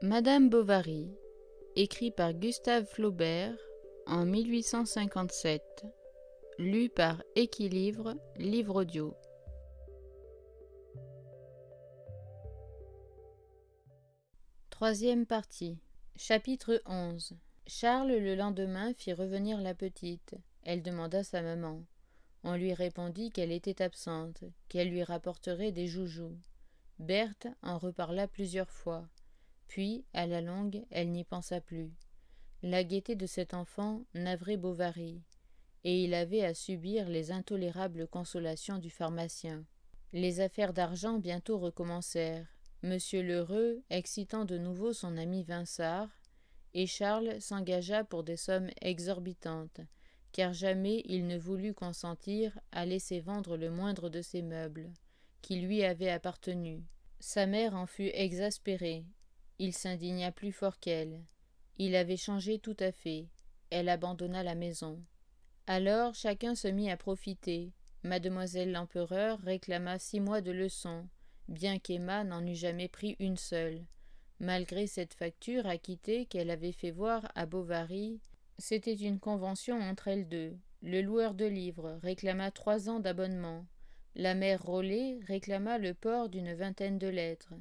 Madame Bovary, écrit par Gustave Flaubert en 1857, lu par Équilivre, livre audio. Troisième partie. Chapitre 11. Charles le lendemain fit revenir la petite. Elle demanda sa maman. On lui répondit qu'elle était absente, qu'elle lui rapporterait des joujoux. Berthe en reparla plusieurs fois. Puis, à la longue, elle n'y pensa plus. La gaieté de cet enfant navrait Bovary, et il avait à subir les intolérables consolations du pharmacien. Les affaires d'argent bientôt recommencèrent, Monsieur Lheureux excitant de nouveau son ami Vinçart, et Charles s'engagea pour des sommes exorbitantes, car jamais il ne voulut consentir à laisser vendre le moindre de ses meubles, qui lui avaient appartenu. Sa mère en fut exaspérée. Il s'indigna plus fort qu'elle. Il avait changé tout à fait. Elle abandonna la maison. Alors chacun se mit à profiter. Mademoiselle Lempereur réclama 6 mois de leçons, bien qu'Emma n'en eût jamais pris une seule. Malgré cette facture acquittée qu'elle avait fait voir à Bovary, c'était une convention entre elles deux. Le loueur de livres réclama 3 ans d'abonnement. La mère Rollet réclama le port d'une 20aine de lettres,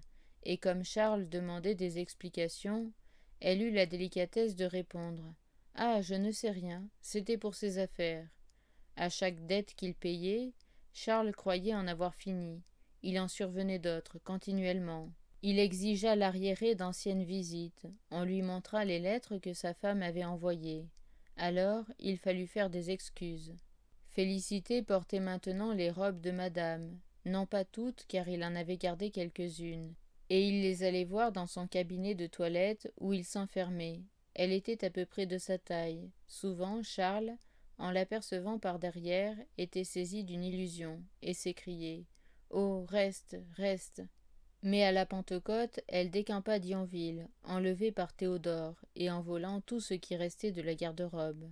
et comme Charles demandait des explications, elle eut la délicatesse de répondre « Ah, je ne sais rien, c'était pour ses affaires. » À chaque dette qu'il payait, Charles croyait en avoir fini. Il en survenait d'autres, continuellement. Il exigea l'arriéré d'anciennes visites. On lui montra les lettres que sa femme avait envoyées. Alors, il fallut faire des excuses. Félicité portait maintenant les robes de madame, non pas toutes, car il en avait gardé quelques-unes, et il les allait voir dans son cabinet de toilette où il s'enfermait. Elle était à peu près de sa taille. Souvent, Charles, en l'apercevant par derrière, était saisi d'une illusion, et s'écriait « Oh, reste, reste !» Mais à la Pentecôte, elle décampa d'Yonville, enlevée par Théodore, et en volant tout ce qui restait de la garde-robe.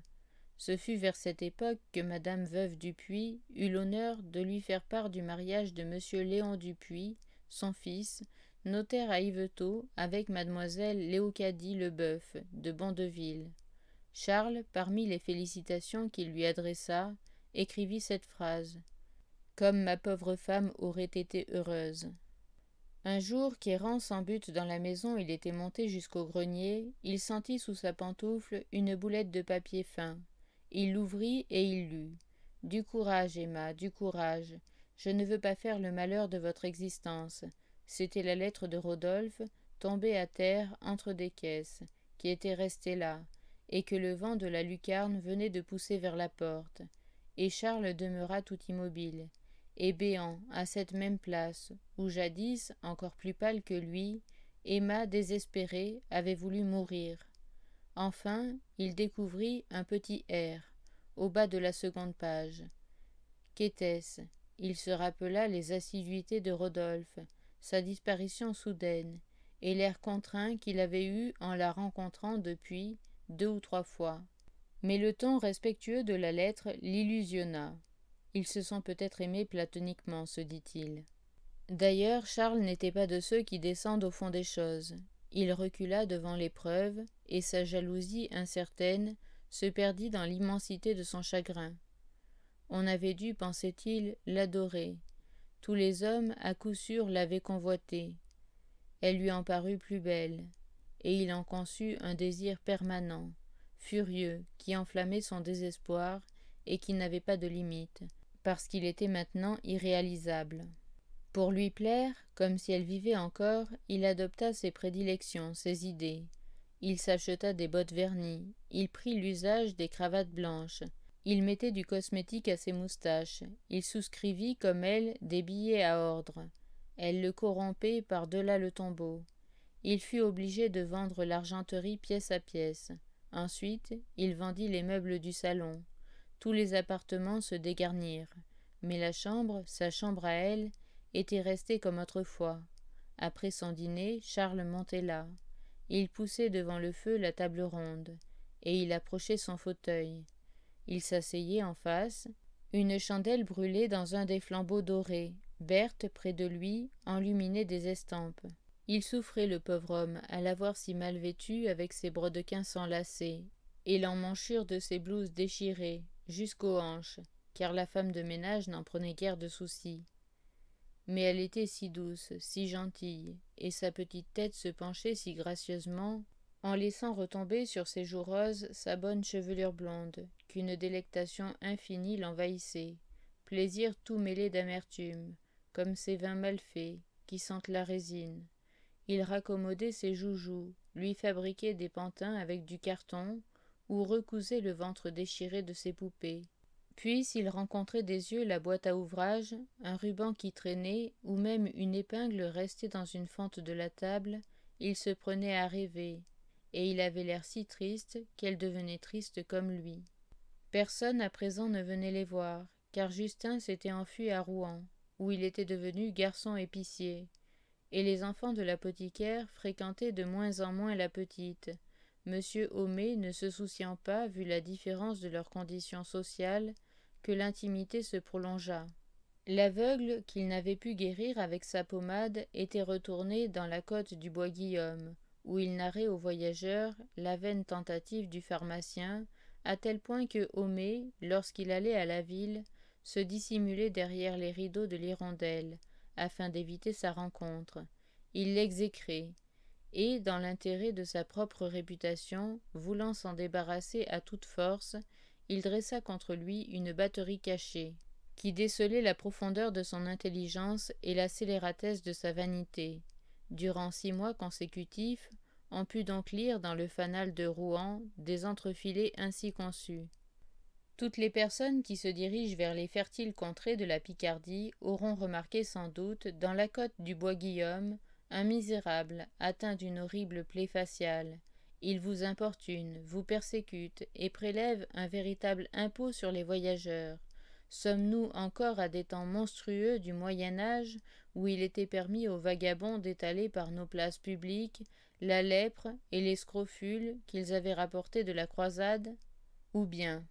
Ce fut vers cette époque que Madame Veuve Dupuis eut l'honneur de lui faire part du mariage de Monsieur Léon Dupuis, son fils, notaire à Yvetot, avec Mademoiselle Léocadie Leboeuf, de Bondeville. Charles, parmi les félicitations qu'il lui adressa, écrivit cette phrase « Comme ma pauvre femme aurait été heureuse ». Un jour, qu'errant sans but dans la maison, il était monté jusqu'au grenier, il sentit sous sa pantoufle une boulette de papier fin. Il l'ouvrit et il lut. « Du courage, Emma, du courage. Je ne veux pas faire le malheur de votre existence. » C'était la lettre de Rodolphe, tombée à terre entre des caisses, qui était restée là, et que le vent de la lucarne venait de pousser vers la porte. Et Charles demeura tout immobile, et béant à cette même place, où jadis, encore plus pâle que lui, Emma, désespérée, avait voulu mourir. Enfin, il découvrit un petit R, au bas de la seconde page. Qu'était-ce? Il se rappela les assiduités de Rodolphe, sa disparition soudaine, et l'air contraint qu'il avait eu en la rencontrant depuis 2 ou 3 fois. Mais le ton respectueux de la lettre l'illusionna. Ils se sont peut-être aimés platoniquement, se dit-il. D'ailleurs, Charles n'était pas de ceux qui descendent au fond des choses. Il recula devant l'épreuve, et sa jalousie incertaine se perdit dans l'immensité de son chagrin. On avait dû, pensait-il, l'adorer. Tous les hommes, à coup sûr, l'avaient convoitée. Elle lui en parut plus belle, et il en conçut un désir permanent, furieux, qui enflammait son désespoir et qui n'avait pas de limite, parce qu'il était maintenant irréalisable. Pour lui plaire, comme si elle vivait encore, il adopta ses prédilections, ses idées. Il s'acheta des bottes vernies, il prit l'usage des cravates blanches, il mettait du cosmétique à ses moustaches, il souscrivit, comme elle, des billets à ordre. Elle le corrompait par-delà le tombeau. Il fut obligé de vendre l'argenterie pièce à pièce. Ensuite, il vendit les meubles du salon. Tous les appartements se dégarnirent, mais la chambre, sa chambre à elle, était restée comme autrefois. Après son dîner, Charles montait là. Il poussait devant le feu la table ronde, et il approchait son fauteuil. Il s'asseyait en face. Une chandelle brûlait dans un des flambeaux dorés. Berthe, près de lui, enluminait des estampes. Il souffrait, le pauvre homme, à la voir si mal vêtue, avec ses brodequins sans lacets, et l'emmanchure de ses blouses déchirées, jusqu'aux hanches, car la femme de ménage n'en prenait guère de souci. Mais elle était si douce, si gentille, et sa petite tête se penchait si gracieusement, en laissant retomber sur ses joues roses sa bonne chevelure blonde, qu'une délectation infinie l'envahissait, plaisir tout mêlé d'amertume, comme ces vins mal faits, qui sentent la résine. Il raccommodait ses joujoux, lui fabriquait des pantins avec du carton, ou recousait le ventre déchiré de ses poupées. Puis, s'il rencontrait des yeux la boîte à ouvrage, un ruban qui traînait, ou même une épingle restée dans une fente de la table, il se prenait à rêver, et il avait l'air si triste qu'elle devenait triste comme lui. Personne à présent ne venait les voir, car Justin s'était enfui à Rouen, où il était devenu garçon épicier, et les enfants de l'apothicaire fréquentaient de moins en moins la petite, Monsieur Homais ne se souciant pas, vu la différence de leurs conditions sociales, que l'intimité se prolongeât. L'aveugle, qu'il n'avait pu guérir avec sa pommade, était retourné dans la côte du Bois-Guillaume, où il narrait aux voyageurs la vaine tentative du pharmacien, à tel point que Homais, lorsqu'il allait à la ville, se dissimulait derrière les rideaux de l'hirondelle, afin d'éviter sa rencontre. Il l'exécrait, et, dans l'intérêt de sa propre réputation, voulant s'en débarrasser à toute force, il dressa contre lui une batterie cachée, qui décelait la profondeur de son intelligence et la scélératesse de sa vanité. Durant 6 mois consécutifs, on put donc lire dans le fanal de Rouen des entrefilés ainsi conçus. Toutes les personnes qui se dirigent vers les fertiles contrées de la Picardie auront remarqué sans doute, dans la côte du Bois-Guillaume, un misérable atteint d'une horrible plaie faciale. Il vous importune, vous persécute et prélève un véritable impôt sur les voyageurs. Sommes-nous encore à des temps monstrueux du Moyen-Âge où il était permis aux vagabonds d'étaler par nos places publiques la lèpre et les scrofules qu'ils avaient rapportés de la croisade? Ou bien,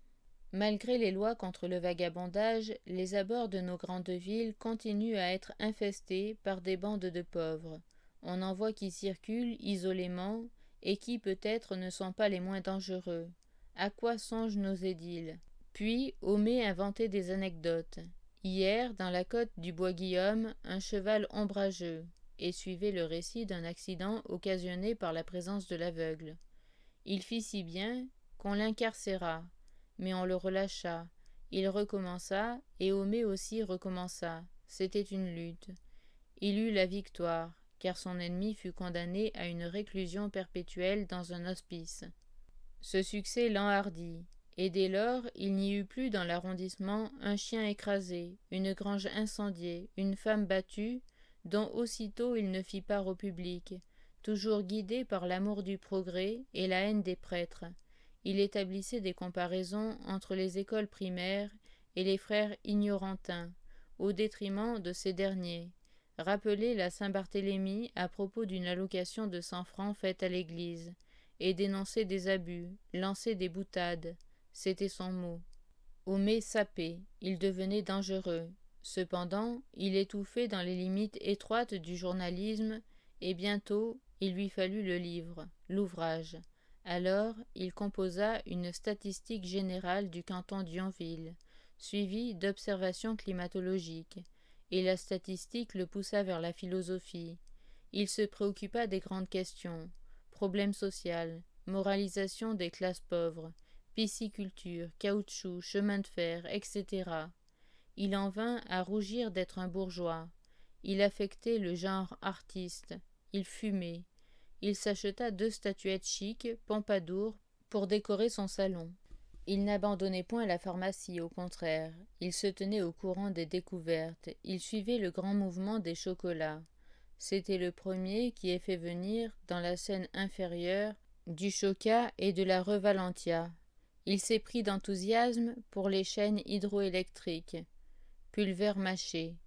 malgré les lois contre le vagabondage, les abords de nos grandes villes continuent à être infestés par des bandes de pauvres. On en voit qui circulent isolément et qui peut-être ne sont pas les moins dangereux. À quoi songent nos édiles? Puis Homais inventait des anecdotes. Hier, dans la côte du Bois-Guillaume, un cheval ombrageux, et suivait le récit d'un accident occasionné par la présence de l'aveugle. Il fit si bien qu'on l'incarcéra, mais on le relâcha. Il recommença, et Homais aussi recommença. C'était une lutte. Il eut la victoire, car son ennemi fut condamné à une réclusion perpétuelle dans un hospice. Ce succès l'enhardit, et dès lors il n'y eut plus dans l'arrondissement un chien écrasé, une grange incendiée, une femme battue, dont aussitôt il ne fit part au public, toujours guidé par l'amour du progrès et la haine des prêtres. Il établissait des comparaisons entre les écoles primaires et les frères ignorantins, au détriment de ces derniers, rappelait la Saint-Barthélemy à propos d'une allocation de 100 francs faite à l'Église, et dénonçait des abus, lançait des boutades. C'était son mot. Homais sapait, il devenait dangereux. Cependant, il étouffait dans les limites étroites du journalisme, et bientôt il lui fallut le livre, l'ouvrage. Alors, il composa une statistique générale du canton d'Yonville, suivie d'observations climatologiques, et la statistique le poussa vers la philosophie. Il se préoccupa des grandes questions, problème social, moralisation des classes pauvres, pisciculture, caoutchouc, chemin de fer, etc. Il en vint à rougir d'être un bourgeois. Il affectait le genre artiste. Il fumait. Il s'acheta 2 statuettes chics, Pompadour, pour décorer son salon. Il n'abandonnait point la pharmacie, au contraire. Il se tenait au courant des découvertes. Il suivait le grand mouvement des chocolats. C'était le premier qui ait fait venir, dans la Seine inférieure, du Choca et de la Revalentia. Il s'est pris d'enthousiasme pour les chaînes hydroélectriques. Pulver mâché.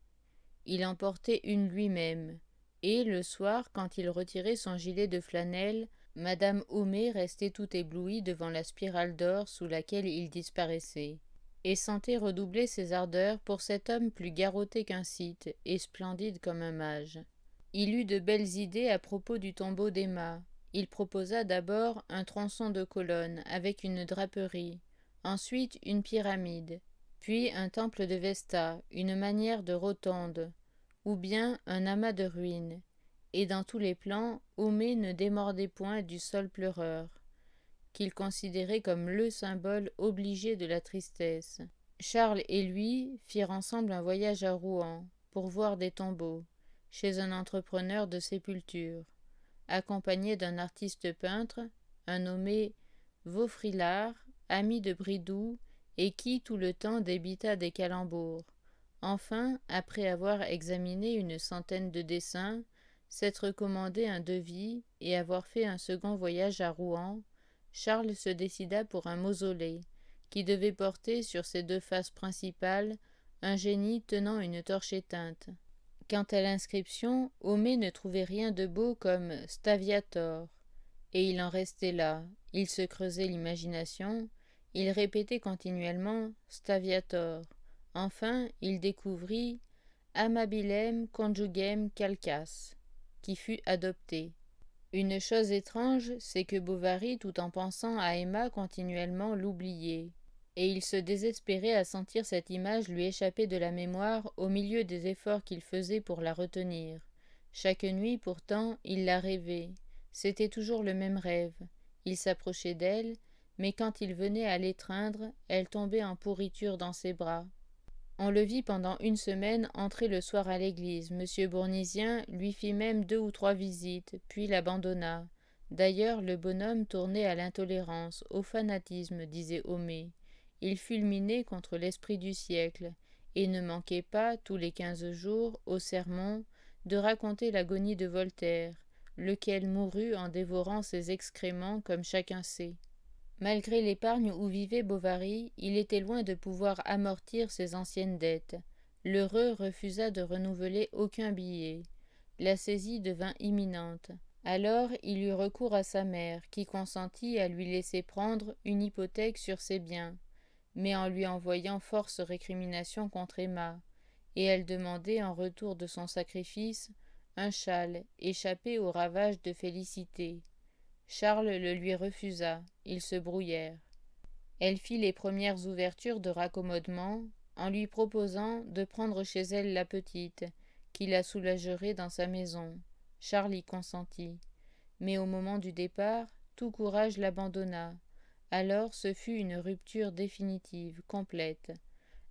Il en portait une lui-même. Et, le soir, quand il retirait son gilet de flanelle, Madame Homais restait tout éblouie devant la spirale d'or sous laquelle il disparaissait, et sentait redoubler ses ardeurs pour cet homme plus garrotté qu'un scythe et splendide comme un mage. Il eut de belles idées à propos du tombeau d'Emma. Il proposa d'abord un tronçon de colonne avec une draperie, ensuite une pyramide, puis un temple de Vesta, une manière de rotonde, ou bien un amas de ruines. Et dans tous les plans, Homais ne démordait point du sol pleureur, qu'il considérait comme le symbole obligé de la tristesse. Charles et lui firent ensemble un voyage à Rouen pour voir des tombeaux, chez un entrepreneur de sépulture, accompagné d'un artiste peintre, un nommé Vaufrylard, ami de Bridoux, et qui tout le temps débita des calembours. Enfin, après avoir examiné une centaine de dessins, s'être commandé un devis et avoir fait un second voyage à Rouen, Charles se décida pour un mausolée, qui devait porter sur ses deux faces principales un génie tenant une torche éteinte. Quant à l'inscription, Homais ne trouvait rien de beau comme Staviator, et il en restait là. Il se creusait l'imagination, il répétait continuellement Staviator. Enfin, il découvrit Amabilem conjugem calcas, qui fut adopté. Une chose étrange, c'est que Bovary, tout en pensant à Emma continuellement, l'oubliait, et il se désespérait à sentir cette image lui échapper de la mémoire au milieu des efforts qu'il faisait pour la retenir. Chaque nuit, pourtant, il la rêvait. C'était toujours le même rêve. Il s'approchait d'elle, mais quand il venait à l'étreindre, elle tombait en pourriture dans ses bras. On le vit pendant une semaine entrer le soir à l'église. M. Bournisien lui fit même 2 ou 3 visites, puis l'abandonna. D'ailleurs, le bonhomme tournait à l'intolérance, au fanatisme, disait Homais. Il fulminait contre l'esprit du siècle, et ne manquait pas, tous les 15 jours, au sermon, de raconter l'agonie de Voltaire, lequel mourut en dévorant ses excréments comme chacun sait. Malgré l'épargne où vivait Bovary, il était loin de pouvoir amortir ses anciennes dettes. L'heureux refusa de renouveler aucun billet. La saisie devint imminente. Alors il eut recours à sa mère, qui consentit à lui laisser prendre une hypothèque sur ses biens, mais en lui envoyant force récriminations contre Emma, et elle demandait en retour de son sacrifice un châle échappé aux ravages de Félicité. Charles le lui refusa, ils se brouillèrent. Elle fit les premières ouvertures de raccommodement, en lui proposant de prendre chez elle la petite, qui la soulagerait dans sa maison. Charles y consentit. Mais au moment du départ, tout courage l'abandonna. Alors ce fut une rupture définitive, complète.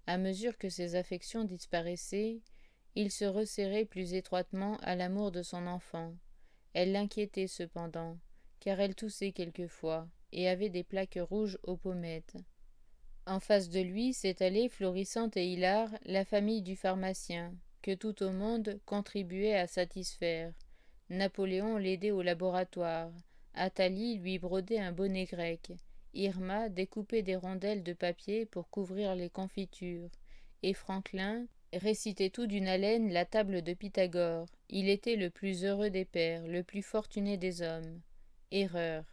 À mesure que ses affections disparaissaient, il se resserrait plus étroitement à l'amour de son enfant. Elle l'inquiétait cependant, car elle toussait quelquefois, et avait des plaques rouges aux pommettes. En face de lui s'étalait, florissante et hilare, la famille du pharmacien, que tout au monde contribuait à satisfaire. Napoléon l'aidait au laboratoire, Athalie lui brodait un bonnet grec, Irma découpait des rondelles de papier pour couvrir les confitures, et Franklin récitait tout d'une haleine la table de Pythagore. Il était le plus heureux des pères, le plus fortuné des hommes. Erreur.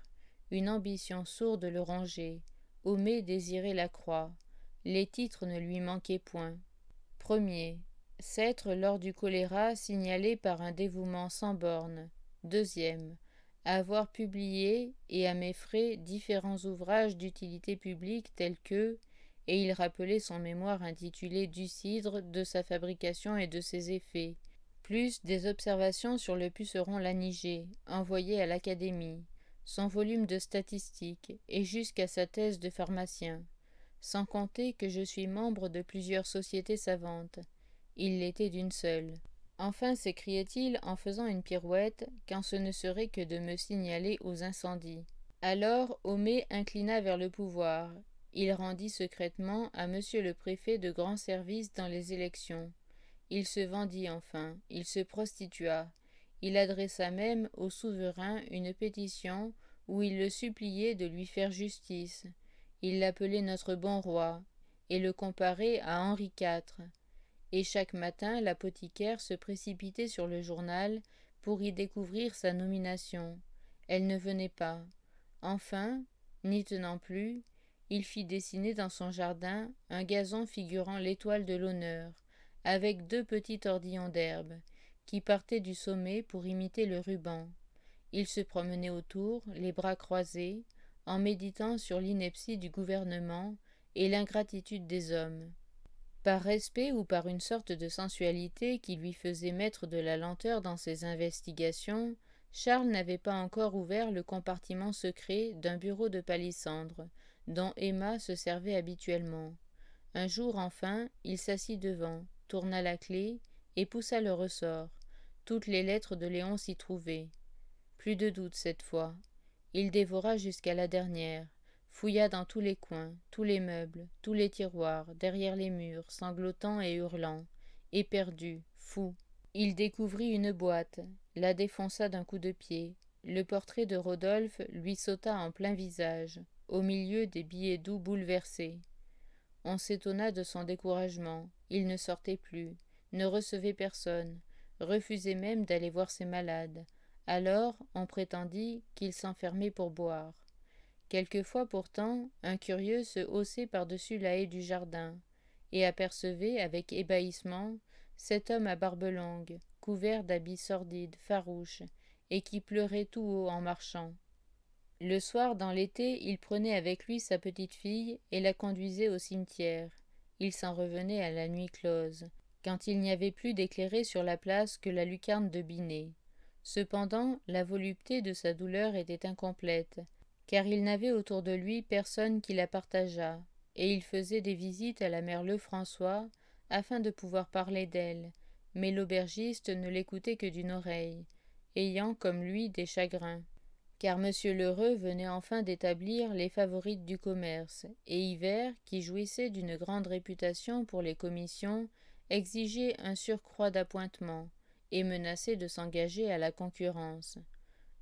Une ambition sourde le rongeait. Homais désirait la croix. Les titres ne lui manquaient point. Premier. S'être lors du choléra signalé par un dévouement sans bornes. Deuxième. Avoir publié, et à mes frais, différents ouvrages d'utilité publique tels que, et il rappelait son mémoire intitulé du cidre, de sa fabrication et de ses effets, plus des observations sur le puceron laniger, envoyé à l'Académie, son volume de statistiques, et jusqu'à sa thèse de pharmacien, sans compter que je suis membre de plusieurs sociétés savantes. Il l'était d'une seule. Enfin, s'écriait-il en faisant une pirouette, quand ce ne serait que de me signaler aux incendies. Alors Homais inclina vers le pouvoir. Il rendit secrètement à monsieur le préfet de grands services dans les élections. Il se vendit enfin, il se prostitua. Il adressa même au souverain une pétition où il le suppliait de lui faire justice. Il l'appelait notre bon roi, et le comparait à Henri IV. Et chaque matin l'apothicaire se précipitait sur le journal pour y découvrir sa nomination. Elle ne venait pas. Enfin, n'y tenant plus, il fit dessiner dans son jardin un gazon figurant l'étoile de l'honneur, avec 2 petits tordillons d'herbe, qui partait du sommet pour imiter le ruban. Il se promenait autour, les bras croisés, en méditant sur l'ineptie du gouvernement et l'ingratitude des hommes. Par respect ou par une sorte de sensualité qui lui faisait mettre de la lenteur dans ses investigations, Charles n'avait pas encore ouvert le compartiment secret d'un bureau de palissandre, dont Emma se servait habituellement. Un jour, enfin, il s'assit devant, tourna la clé et poussa le ressort. Toutes les lettres de Léon s'y trouvaient. Plus de doute cette fois. Il dévora jusqu'à la dernière, fouilla dans tous les coins, tous les meubles, tous les tiroirs, derrière les murs, sanglotant et hurlant, éperdu, fou. Il découvrit une boîte, la défonça d'un coup de pied. Le portrait de Rodolphe lui sauta en plein visage, au milieu des billets doux bouleversés. On s'étonna de son découragement. Il ne sortait plus, ne recevait personne, refusait même d'aller voir ses malades. Alors on prétendit qu'il s'enfermait pour boire. Quelquefois pourtant, un curieux se haussait par-dessus la haie du jardin, et apercevait avec ébahissement cet homme à barbe longue, couvert d'habits sordides, farouches, et qui pleurait tout haut en marchant. Le soir, dans l'été, il prenait avec lui sa petite fille et la conduisait au cimetière. Il s'en revenait à la nuit close, quand il n'y avait plus d'éclairé sur la place que la lucarne de Binet. Cependant, la volupté de sa douleur était incomplète, car il n'avait autour de lui personne qui la partageât, et il faisait des visites à la mère Lefrançois afin de pouvoir parler d'elle, mais l'aubergiste ne l'écoutait que d'une oreille, ayant comme lui des chagrins. Car M. Lheureux venait enfin d'établir les favorites du commerce, et Hivert, qui jouissait d'une grande réputation pour les commissions, exigeait un surcroît d'appointements, et menaçait de s'engager à la concurrence.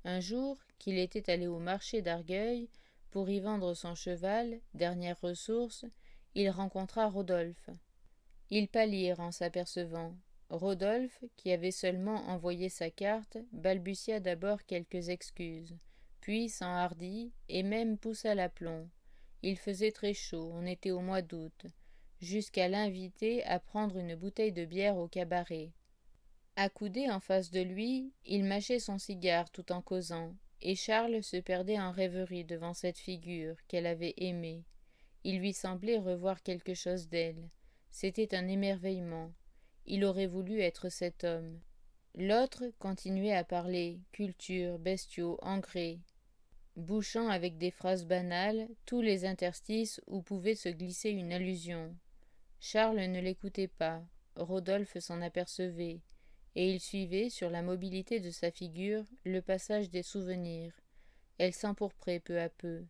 Un jour, qu'il était allé au marché d'Argueil pour y vendre son cheval, dernière ressource, il rencontra Rodolphe. Ils pâlirent en s'apercevant. Rodolphe, qui avait seulement envoyé sa carte, balbutia d'abord quelques excuses, puis s'enhardit et même poussa l'aplomb. Il faisait très chaud, on était au mois d'août, jusqu'à l'inviter à prendre une bouteille de bière au cabaret. Accoudé en face de lui, il mâchait son cigare tout en causant, et Charles se perdait en rêverie devant cette figure qu'elle avait aimée. Il lui semblait revoir quelque chose d'elle. C'était un émerveillement. Il aurait voulu être cet homme. L'autre continuait à parler, culture, bestiaux, engrais, bouchant avec des phrases banales tous les interstices où pouvait se glisser une allusion. Charles ne l'écoutait pas, Rodolphe s'en apercevait, et il suivait, sur la mobilité de sa figure, le passage des souvenirs. Elle s'empourprait peu à peu.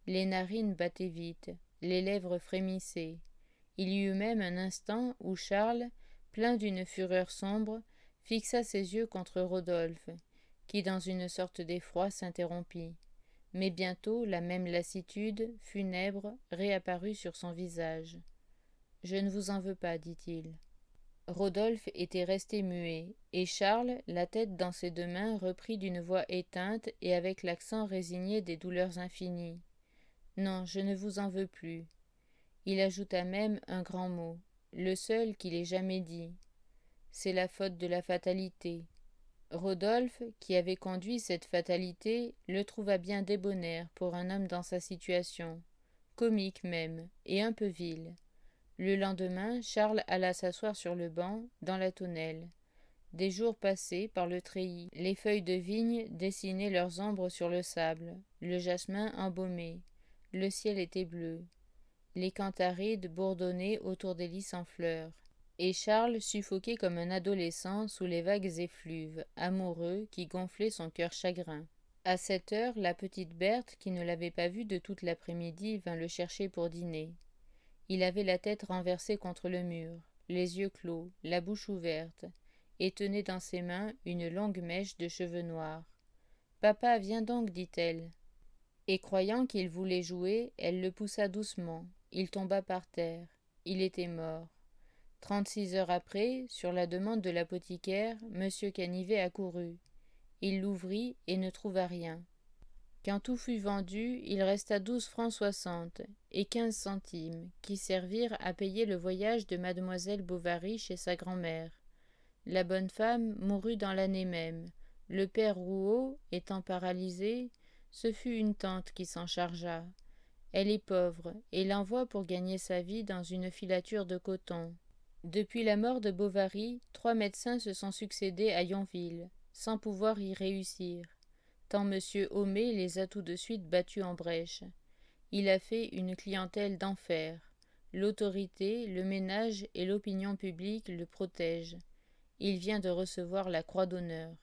Les narines battaient vite, les lèvres frémissaient. Il y eut même un instant où Charles, plein d'une fureur sombre, fixa ses yeux contre Rodolphe, qui, dans une sorte d'effroi, s'interrompit. Mais bientôt la même lassitude, funèbre, réapparut sur son visage. « Je ne vous en veux pas, dit-il. » Rodolphe était resté muet, et Charles, la tête dans ses deux mains, reprit d'une voix éteinte et avec l'accent résigné des douleurs infinies. « Non, je ne vous en veux plus. » Il ajouta même un grand mot, le seul qu'il ait jamais dit. C'est la faute de la fatalité. Rodolphe, qui avait conduit cette fatalité, le trouva bien débonnaire pour un homme dans sa situation, comique même, et un peu vil. Le lendemain, Charles alla s'asseoir sur le banc, dans la tonnelle. Des jours passaient par le treillis. Les feuilles de vigne dessinaient leurs ombres sur le sable, le jasmin embaumé. Le ciel était bleu. Les cantharides bourdonnaient autour des lys en fleurs. Et Charles suffoquait comme un adolescent sous les vagues effluves, amoureux, qui gonflaient son cœur chagrin. À 7 heures, la petite Berthe, qui ne l'avait pas vu de toute l'après-midi, vint le chercher pour dîner. Il avait la tête renversée contre le mur, les yeux clos, la bouche ouverte, et tenait dans ses mains une longue mèche de cheveux noirs. « Papa, viens donc, dit-elle. » Et croyant qu'il voulait jouer, elle le poussa doucement. Il tomba par terre. Il était mort. 36 heures après, sur la demande de l'apothicaire, M. Canivet accourut. Il l'ouvrit et ne trouva rien. Quand tout fut vendu, il resta 12 francs 60 et 15 centimes, qui servirent à payer le voyage de mademoiselle Bovary chez sa grand-mère. La bonne femme mourut dans l'année même. Le père Rouault étant paralysé, ce fut une tante qui s'en chargea. Elle est pauvre et l'envoie pour gagner sa vie dans une filature de coton. Depuis la mort de Bovary, 3 médecins se sont succédé à Yonville, sans pouvoir y réussir, tant M. Homais les a tout de suite battus en brèche. Il a fait une clientèle d'enfer. L'autorité, le ménage et l'opinion publique le protègent. Il vient de recevoir la croix d'honneur.